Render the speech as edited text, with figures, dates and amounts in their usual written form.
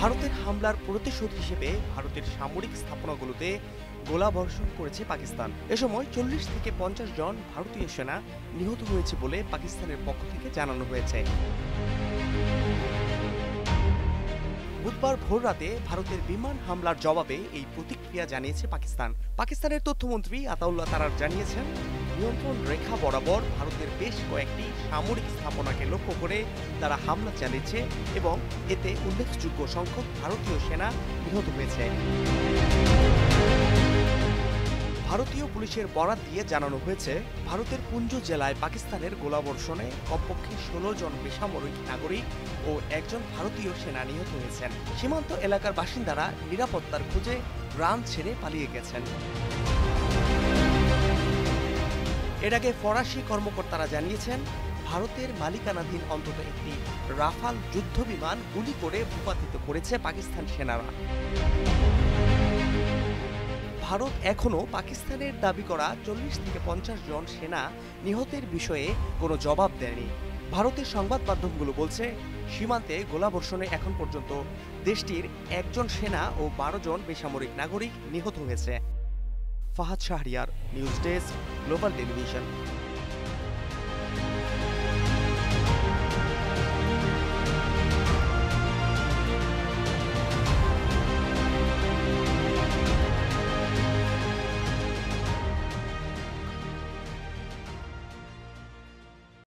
ভারতের হামলার প্রতিশোধ হিসেবে ভারতের সামরিক স্থাপনাগুলোতে গোলাবর্ষণ করেছে পাকিস্তান। এ সময় 40 থেকে 50 জন ভারতীয় সেনা নিহত হয়েছে বলে পাকিস্তানের পক্ষ থেকে জানানো হয়েছে। বুধবার ভোররাতে ভারতের বিমান হামলার জবাবে এই প্রতিক্রিয়া জানিয়েছে পাকিস্তান। পাকিস্তানের তথ্যমন্ত্রী আতাউল্লাহ তারার জানিয়েছেন, নিয়ন্ত্রণ রেখা বরাবর ভারতের বেশ কয়েকটি সামরিক স্থাপনাকে লক্ষ্য করে তারা হামলা চালিয়েছে এবং এতে উল্লেখযোগ্য সংখ্যক ভারতীয় সেনা নিহত হয়েছে। ভারতীয় পুলিশের বরাত দিয়ে জানানো হয়েছে, ভারতের পুঞ্জ জেলায় পাকিস্তানের গোলাবর্ষণে কমপক্ষে 16 জন বেসামরিক নাগরিক ও একজন ভারতীয় সেনা নিহত হয়েছেন। সীমান্ত এলাকার বাসিন্দারা নিরাপত্তার খোঁজে গ্রাম ছেড়ে পালিয়ে গেছেন। এর আগে ফরাসি কর্মকর্তারা জানিয়েছেন, ভারতের মালিকানাধীন অন্তত একটি রাফাল যুদ্ধবিমান গুলি করে ভূপাতিত করেছে পাকিস্তান সেনারা। ভারত এখনও পাকিস্তানের দাবি করা 40 থেকে 50 জন সেনা নিহতের বিষয়ে কোনো জবাব দেয়নি। ভারতের সংবাদ মাধ্যমগুলো বলছে, সীমান্তে গোলাবর্ষণে এখন পর্যন্ত দেশটির 1 জন সেনা ও 12 জন বেসামরিক নাগরিক নিহত হয়েছে। Fahad Shahriar, news desk, global television.